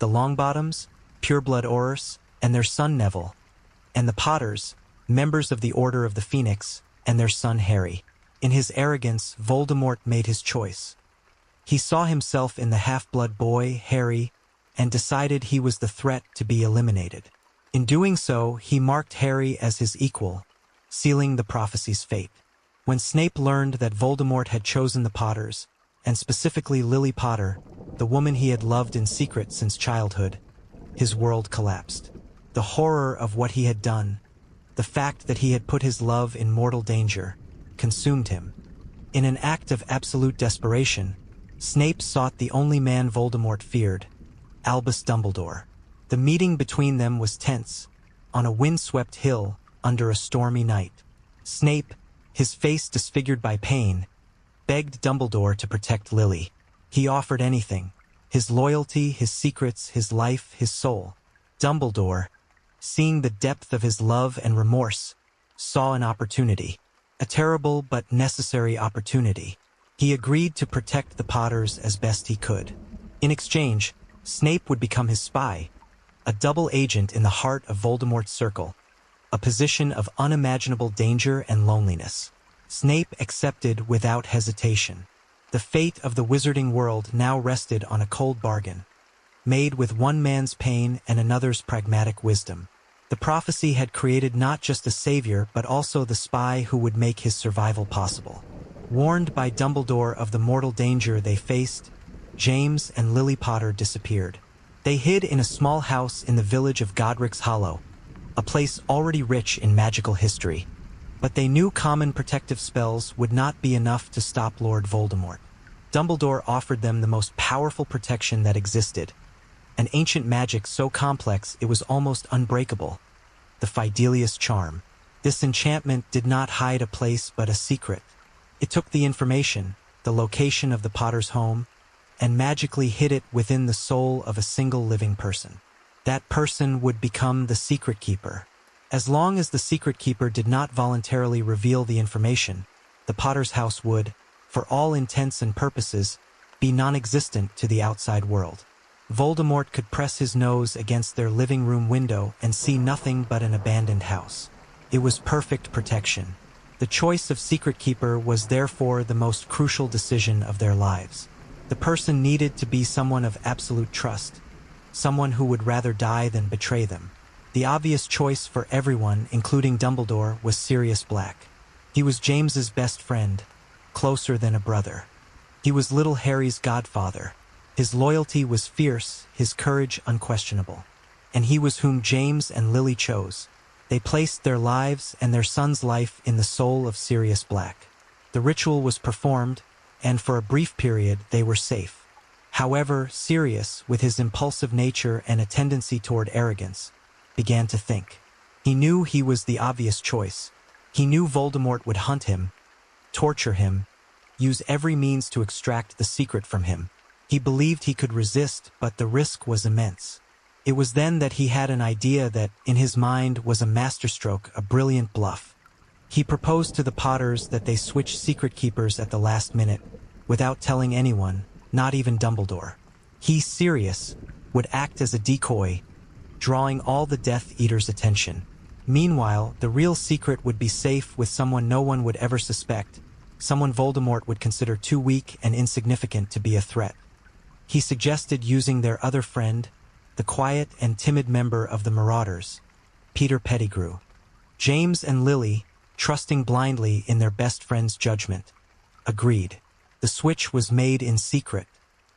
the Longbottoms, pureblood Aurors, and their son Neville, and the Potters, members of the Order of the Phoenix, and their son Harry. In his arrogance, Voldemort made his choice. He saw himself in the half-blood boy, Harry, and decided he was the threat to be eliminated. In doing so, he marked Harry as his equal, sealing the prophecy's fate. When Snape learned that Voldemort had chosen the Potters, and specifically Lily Potter, the woman he had loved in secret since childhood, his world collapsed. The horror of what he had done, the fact that he had put his love in mortal danger, consumed him. In an act of absolute desperation, Snape sought the only man Voldemort feared, Albus Dumbledore. The meeting between them was tense, on a windswept hill under a stormy night. Snape, his face disfigured by pain, begged Dumbledore to protect Lily. He offered anything: his loyalty, his secrets, his life, his soul. Dumbledore, seeing the depth of his love and remorse, saw an opportunity. A terrible but necessary opportunity. He agreed to protect the Potters as best he could. In exchange, Snape would become his spy, a double agent in the heart of Voldemort's circle, a position of unimaginable danger and loneliness. Snape accepted without hesitation. The fate of the wizarding world now rested on a cold bargain, made with one man's pain and another's pragmatic wisdom. The prophecy had created not just a savior but also the spy who would make his survival possible. Warned by Dumbledore of the mortal danger they faced, James and Lily Potter disappeared. They hid in a small house in the village of Godric's Hollow, a place already rich in magical history. But they knew common protective spells would not be enough to stop Lord Voldemort. Dumbledore offered them the most powerful protection that existed, an ancient magic so complex it was almost unbreakable, the Fidelius Charm. This enchantment did not hide a place but a secret. It took the information, the location of the Potter's home, and magically hid it within the soul of a single living person. That person would become the Secret Keeper. As long as the Secret Keeper did not voluntarily reveal the information, the Potter's house would, for all intents and purposes, be non-existent to the outside world. Voldemort could press his nose against their living room window and see nothing but an abandoned house. It was perfect protection. The choice of Secret Keeper was therefore the most crucial decision of their lives. The person needed to be someone of absolute trust, someone who would rather die than betray them. The obvious choice for everyone, including Dumbledore, was Sirius Black. He was James's best friend, closer than a brother. He was little Harry's godfather. His loyalty was fierce, his courage unquestionable. And he was whom James and Lily chose. They placed their lives and their son's life in the soul of Sirius Black. The ritual was performed, and for a brief period they were safe. However, Sirius, with his impulsive nature and a tendency toward arrogance, began to think. He knew he was the obvious choice. He knew Voldemort would hunt him, torture him, use every means to extract the secret from him. He believed he could resist, but the risk was immense. It was then that he had an idea that, in his mind, was a masterstroke, a brilliant bluff. He proposed to the Potters that they switch Secret Keepers at the last minute, without telling anyone, not even Dumbledore. He, Sirius, would act as a decoy, drawing all the Death Eaters' attention. Meanwhile, the real secret would be safe with someone no one would ever suspect, someone Voldemort would consider too weak and insignificant to be a threat. He suggested using their other friend, the quiet and timid member of the Marauders, Peter Pettigrew. James and Lily, trusting blindly in their best friend's judgment, agreed. The switch was made in secret.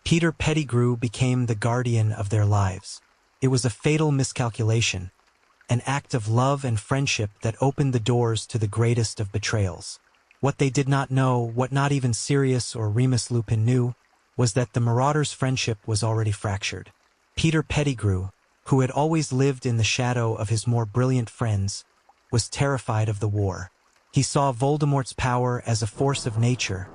Peter Pettigrew became the guardian of their lives. It was a fatal miscalculation, an act of love and friendship that opened the doors to the greatest of betrayals. What they did not know, what not even Sirius or Remus Lupin knew, was that the Marauders' friendship was already fractured. Peter Pettigrew, who had always lived in the shadow of his more brilliant friends, was terrified of the war. He saw Voldemort's power as a force of nature,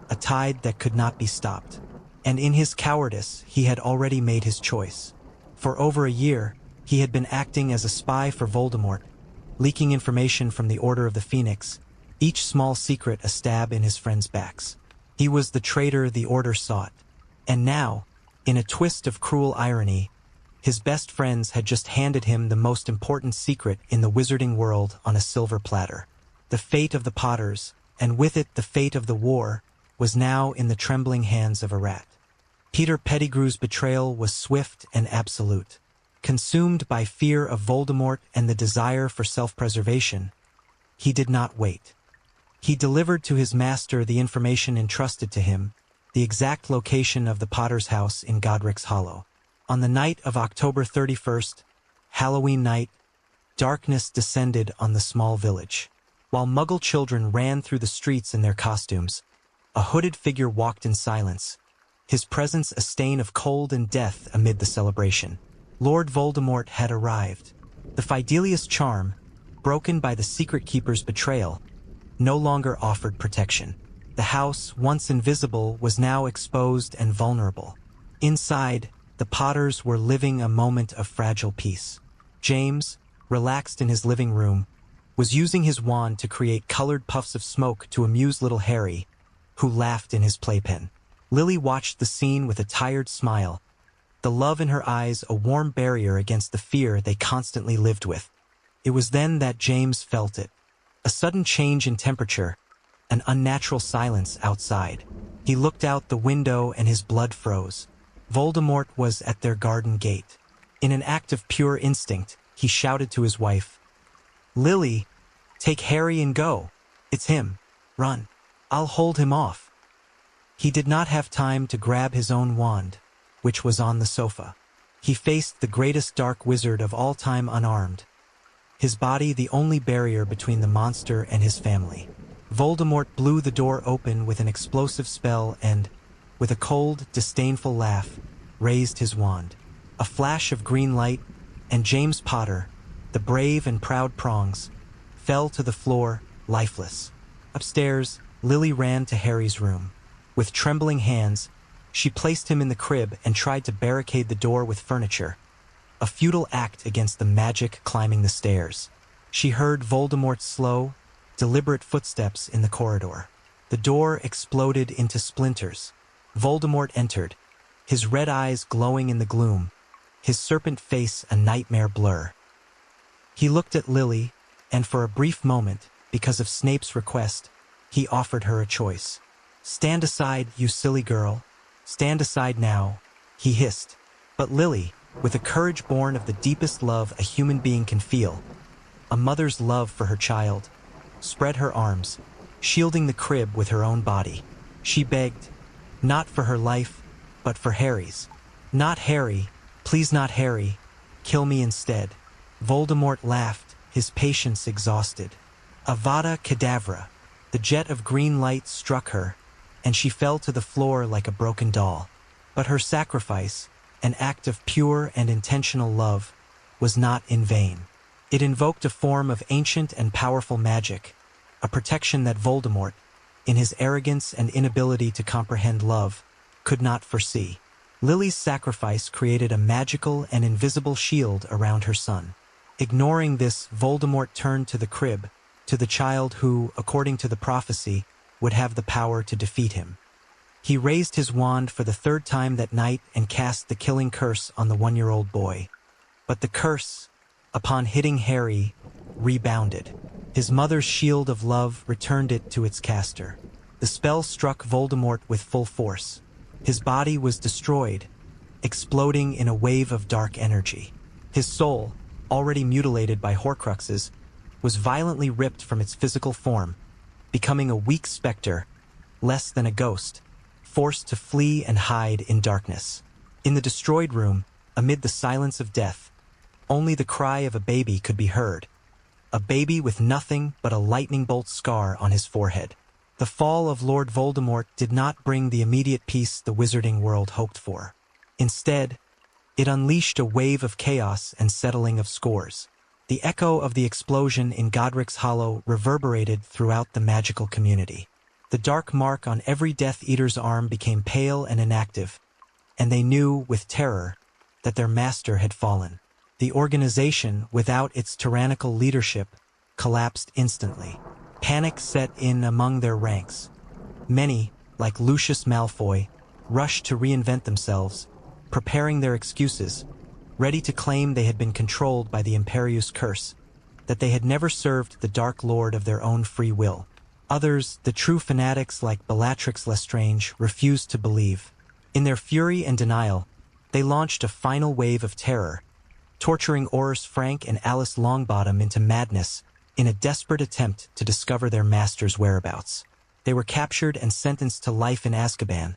a tide that could not be stopped. And in his cowardice, he had already made his choice. For over a year, he had been acting as a spy for Voldemort, leaking information from the Order of the Phoenix, each small secret a stab in his friends' backs. He was the traitor the Order sought. And now, in a twist of cruel irony, his best friends had just handed him the most important secret in the wizarding world on a silver platter. The fate of the Potters, and with it the fate of the war, was now in the trembling hands of a rat. Peter Pettigrew's betrayal was swift and absolute. Consumed by fear of Voldemort and the desire for self-preservation, he did not wait. He delivered to his master the information entrusted to him, the exact location of the Potter's house in Godric's Hollow. On the night of October 31st, Halloween night, darkness descended on the small village. While Muggle children ran through the streets in their costumes, a hooded figure walked in silence, his presence a stain of cold and death amid the celebration. Lord Voldemort had arrived. The Fidelius charm, broken by the Secret Keeper's betrayal, no longer offered protection. The house, once invisible, was now exposed and vulnerable. Inside, the Potters were living a moment of fragile peace. James, relaxed in his living room, was using his wand to create colored puffs of smoke to amuse little Harry, who laughed in his playpen. Lily watched the scene with a tired smile, the love in her eyes a warm barrier against the fear they constantly lived with. It was then that James felt it. A sudden change in temperature, an unnatural silence outside. He looked out the window and his blood froze. Voldemort was at their garden gate. In an act of pure instinct, he shouted to his wife, "Lily, take Harry and go. It's him. Run. I'll hold him off." He did not have time to grab his own wand, which was on the sofa. He faced the greatest dark wizard of all time unarmed, his body the only barrier between the monster and his family. Voldemort blew the door open with an explosive spell and, with a cold, disdainful laugh, raised his wand. A flash of green light, and James Potter, the brave and proud Prongs, fell to the floor, lifeless. Upstairs, Lily ran to Harry's room. With trembling hands, she placed him in the crib and tried to barricade the door with furniture, a futile act against the magic climbing the stairs. She heard Voldemort's slow, deliberate footsteps in the corridor. The door exploded into splinters. Voldemort entered, his red eyes glowing in the gloom, his serpent face a nightmare blur. He looked at Lily, and for a brief moment, because of Snape's request, he offered her a choice. "Stand aside, you silly girl. Stand aside now," he hissed. But Lily, with a courage born of the deepest love a human being can feel, a mother's love for her child, spread her arms, shielding the crib with her own body. She begged, not for her life, but for Harry's. "Not Harry, please not Harry, kill me instead." Voldemort laughed, his patience exhausted. Avada Kedavra, the jet of green light struck her, and she fell to the floor like a broken doll. But her sacrifice, an act of pure and intentional love, was not in vain. It invoked a form of ancient and powerful magic, a protection that Voldemort, in his arrogance and inability to comprehend love, could not foresee. Lily's sacrifice created a magical and invisible shield around her son. Ignoring this, Voldemort turned to the crib, to the child who, according to the prophecy, would have the power to defeat him. He raised his wand for the third time that night and cast the killing curse on the 1-year-old boy. But the curse, upon hitting Harry, rebounded. His mother's shield of love returned it to its caster. The spell struck Voldemort with full force. His body was destroyed, exploding in a wave of dark energy. His soul, already mutilated by Horcruxes, was violently ripped from its physical form, becoming a weak specter, less than a ghost, forced to flee and hide in darkness. In the destroyed room, Amid the silence of death, only the cry of a baby could be heard, a baby with nothing but a lightning bolt scar on his forehead. The fall of Lord Voldemort did not bring the immediate peace the wizarding world hoped for. Instead, it unleashed a wave of chaos and settling of scores. The echo of the explosion in Godric's Hollow reverberated throughout the magical community. The dark mark on every Death Eater's arm became pale and inactive, and they knew, with terror, that their master had fallen. The organization, without its tyrannical leadership, collapsed instantly. Panic set in among their ranks. Many, like Lucius Malfoy, rushed to reinvent themselves, preparing their excuses, ready to claim they had been controlled by the Imperius Curse, that they had never served the Dark Lord of their own free will. Others, the true fanatics like Bellatrix Lestrange, refused to believe. In their fury and denial, they launched a final wave of terror, torturing Orus Frank and Alice Longbottom into madness in a desperate attempt to discover their master's whereabouts. They were captured and sentenced to life in Azkaban,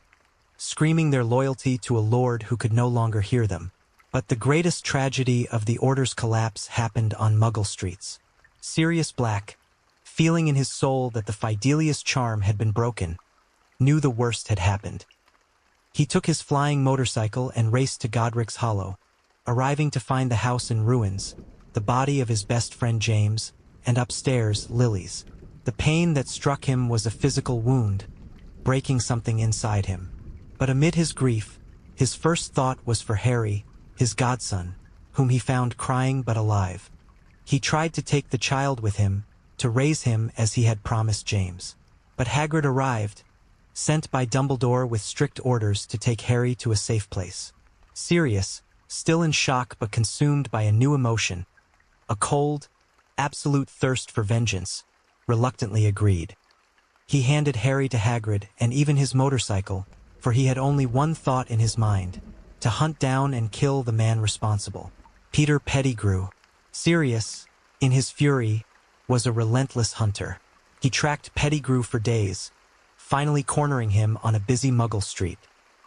screaming their loyalty to a lord who could no longer hear them. But the greatest tragedy of the Order's collapse happened on Muggle streets. Sirius Black, feeling in his soul that the Fidelius charm had been broken, knew the worst had happened. He took his flying motorcycle and raced to Godric's Hollow, arriving to find the house in ruins, the body of his best friend James, and upstairs, Lily's. The pain that struck him was a physical wound, breaking something inside him. But amid his grief, his first thought was for Harry, his godson, whom he found crying but alive. He tried to take the child with him, to raise him as he had promised James. But Hagrid arrived, sent by Dumbledore with strict orders to take Harry to a safe place. Sirius, still in shock but consumed by a new emotion, a cold, absolute thirst for vengeance, reluctantly agreed. He handed Harry to Hagrid and even his motorcycle, for he had only one thought in his mind: to hunt down and kill the man responsible. Peter Pettigrew. Sirius, in his fury, was a relentless hunter. He tracked Pettigrew for days, finally cornering him on a busy Muggle street.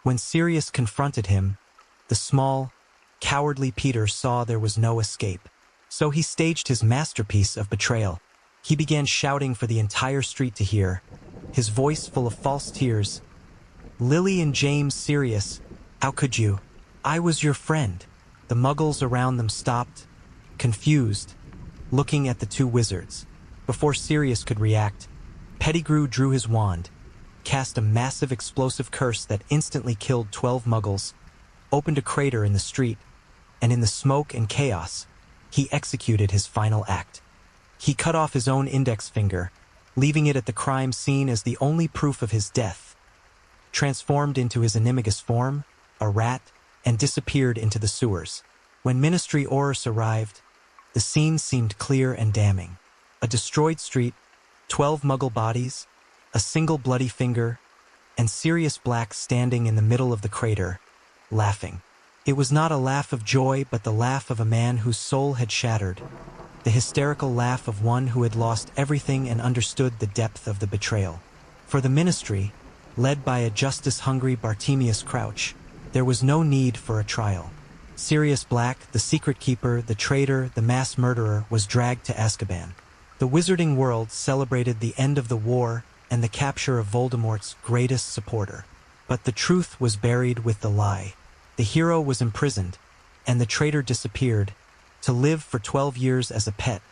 When Sirius confronted him, the small, cowardly Peter saw there was no escape. So he staged his masterpiece of betrayal. He began shouting for the entire street to hear, his voice full of false tears. "Lily and James, Sirius, how could you? I was your friend." The Muggles around them stopped, confused, looking at the two wizards. Before Sirius could react, Pettigrew drew his wand, cast a massive explosive curse that instantly killed 12 Muggles, opened a crater in the street, and in the smoke and chaos, he executed his final act. He cut off his own index finger, leaving it at the crime scene as the only proof of his death, transformed into his animagus form, a rat, and disappeared into the sewers. When Ministry Orus arrived, the scene seemed clear and damning. A destroyed street, 12 Muggle bodies, a single bloody finger, and Sirius Black standing in the middle of the crater, laughing. It was not a laugh of joy, but the laugh of a man whose soul had shattered, the hysterical laugh of one who had lost everything and understood the depth of the betrayal. For the Ministry, led by a justice-hungry Bartemius Crouch, there was no need for a trial. Sirius Black, the secret keeper, the traitor, the mass murderer, was dragged to Azkaban. The wizarding world celebrated the end of the war and the capture of Voldemort's greatest supporter. But the truth was buried with the lie. The hero was imprisoned, and the traitor disappeared, to live for 12 years as a pet,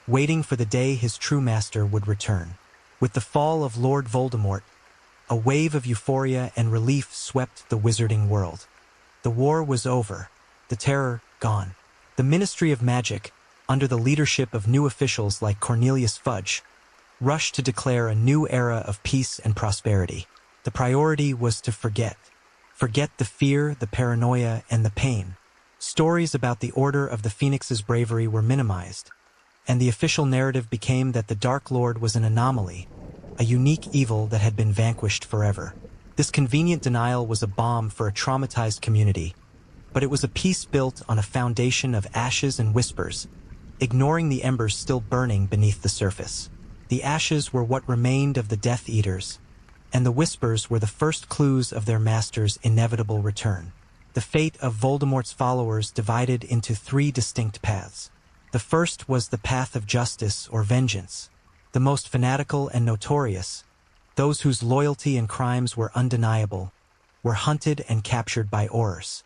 waiting for the day his true master would return. With the fall of Lord Voldemort, a wave of euphoria and relief swept the wizarding world. The war was over, the terror gone. The Ministry of Magic, under the leadership of new officials like Cornelius Fudge, rushed to declare a new era of peace and prosperity. The priority was to forget. Forget the fear, the paranoia, and the pain. Stories about the Order of the Phoenix's bravery were minimized, and the official narrative became that the Dark Lord was an anomaly, a unique evil that had been vanquished forever. This convenient denial was a balm for a traumatized community, but it was a peace built on a foundation of ashes and whispers, ignoring the embers still burning beneath the surface. The ashes were what remained of the Death Eaters, and the whispers were the first clues of their master's inevitable return. The fate of Voldemort's followers divided into three distinct paths. The first was the path of justice or vengeance. The most fanatical and notorious, those whose loyalty and crimes were undeniable, were hunted and captured by Aurors.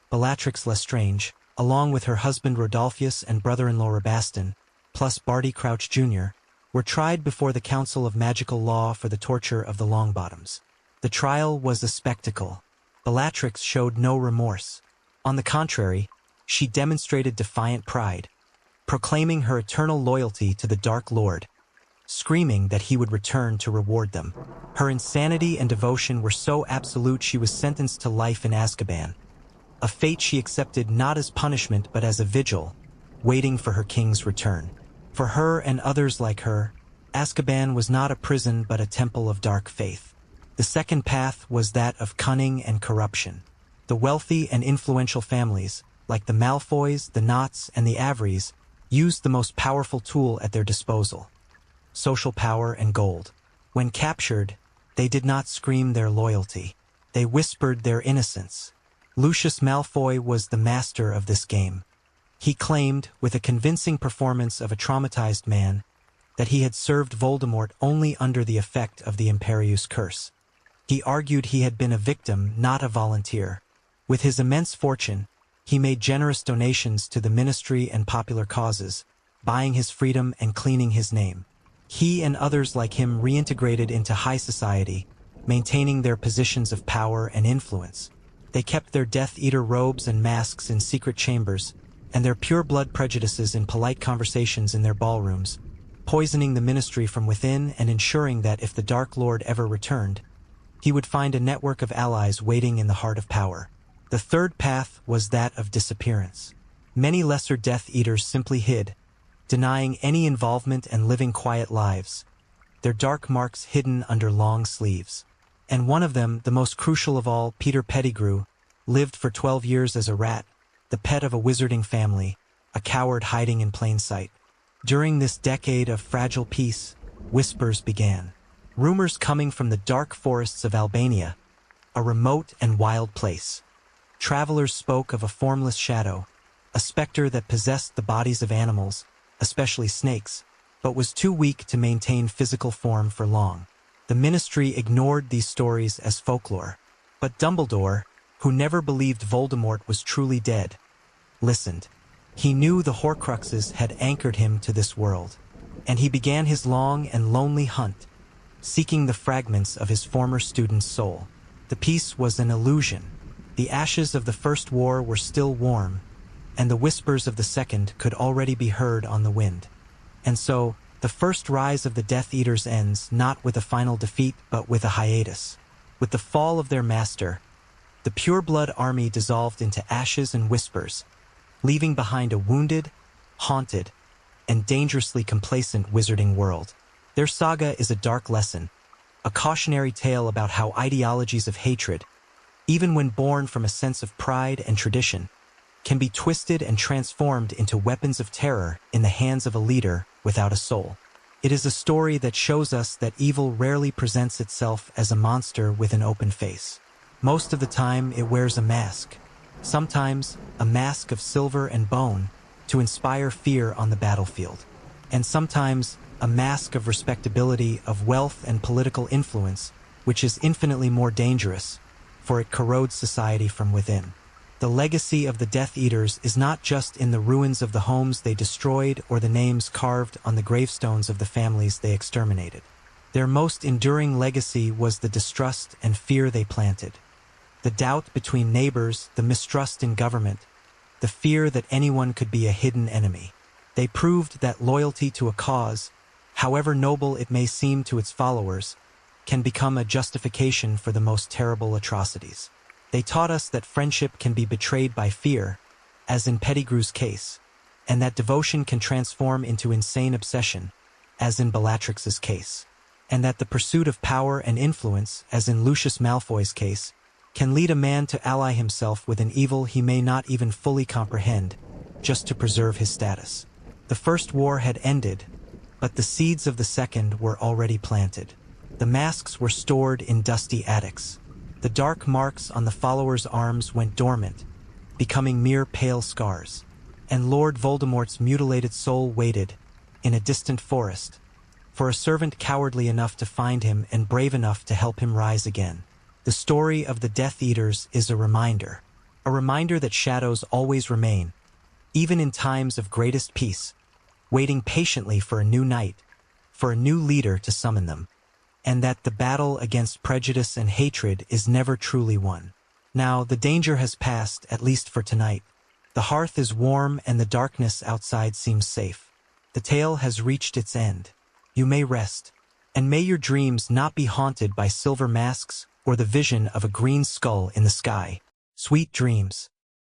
Bellatrix Lestrange, along with her husband Rodolphus and brother-in-law Rabastin, plus Barty Crouch Jr., were tried before the Council of Magical Law for the torture of the Longbottoms. The trial was a spectacle. Bellatrix showed no remorse. On the contrary, she demonstrated defiant pride, proclaiming her eternal loyalty to the Dark Lord, screaming that he would return to reward them. Her insanity and devotion were so absolute she was sentenced to life in Azkaban, a fate she accepted not as punishment but as a vigil, waiting for her king's return. For her and others like her, Azkaban was not a prison but a temple of dark faith. The second path was that of cunning and corruption. The wealthy and influential families, like the Malfoys, the Knotts, and the Averys, used the most powerful tool at their disposal: social power and gold. When captured, they did not scream their loyalty. They whispered their innocence. Lucius Malfoy was the master of this game. He claimed, with a convincing performance of a traumatized man, that he had served Voldemort only under the effect of the Imperius Curse. He argued he had been a victim, not a volunteer. With his immense fortune, he made generous donations to the ministry and popular causes, buying his freedom and cleaning his name. He and others like him reintegrated into high society, maintaining their positions of power and influence. They kept their Death Eater robes and masks in secret chambers, and their pure-blood prejudices in polite conversations in their ballrooms, poisoning the ministry from within and ensuring that if the Dark Lord ever returned, he would find a network of allies waiting in the heart of power. The third path was that of disappearance. Many lesser Death Eaters simply hid, denying any involvement and living quiet lives, their dark marks hidden under long sleeves. And one of them, the most crucial of all, Peter Pettigrew, lived for 12 years as a rat, the pet of a wizarding family, a coward hiding in plain sight. During this decade of fragile peace, whispers began. Rumors coming from the dark forests of Albania, a remote and wild place. Travelers spoke of a formless shadow, a specter that possessed the bodies of animals, especially snakes, but was too weak to maintain physical form for long. The Ministry ignored these stories as folklore, but Dumbledore, who never believed Voldemort was truly dead, listened. He knew the Horcruxes had anchored him to this world, and he began his long and lonely hunt, seeking the fragments of his former student's soul. The peace was an illusion. The ashes of the First War were still warm, and the whispers of the Second could already be heard on the wind. And so, the first rise of the Death Eaters ends not with a final defeat but with a hiatus. With the fall of their master, the pure-blood army dissolved into ashes and whispers, leaving behind a wounded, haunted, and dangerously complacent wizarding world. Their saga is a dark lesson, a cautionary tale about how ideologies of hatred, even when born from a sense of pride and tradition, can be twisted and transformed into weapons of terror in the hands of a leader without a soul. It is a story that shows us that evil rarely presents itself as a monster with an open face. Most of the time, it wears a mask. Sometimes, a mask of silver and bone to inspire fear on the battlefield. And sometimes, a mask of respectability, of wealth and political influence, which is infinitely more dangerous, for it corrodes society from within. The legacy of the Death Eaters is not just in the ruins of the homes they destroyed or the names carved on the gravestones of the families they exterminated. Their most enduring legacy was the distrust and fear they planted. The doubt between neighbors, the mistrust in government, the fear that anyone could be a hidden enemy. They proved that loyalty to a cause, however noble it may seem to its followers, can become a justification for the most terrible atrocities. They taught us that friendship can be betrayed by fear, as in Pettigrew's case, and that devotion can transform into insane obsession, as in Bellatrix's case, and that the pursuit of power and influence, as in Lucius Malfoy's case, can lead a man to ally himself with an evil he may not even fully comprehend, just to preserve his status. The First War had ended, but the seeds of the Second were already planted. The masks were stored in dusty attics. The dark marks on the followers' arms went dormant, becoming mere pale scars. And Lord Voldemort's mutilated soul waited, in a distant forest, for a servant cowardly enough to find him and brave enough to help him rise again. The story of the Death Eaters is a reminder that shadows always remain, even in times of greatest peace, waiting patiently for a new night, for a new leader to summon them, and that the battle against prejudice and hatred is never truly won. Now, the danger has passed, at least for tonight. The hearth is warm and the darkness outside seems safe. The tale has reached its end. You may rest, and may your dreams not be haunted by silver masks or the vision of a green skull in the sky. Sweet dreams.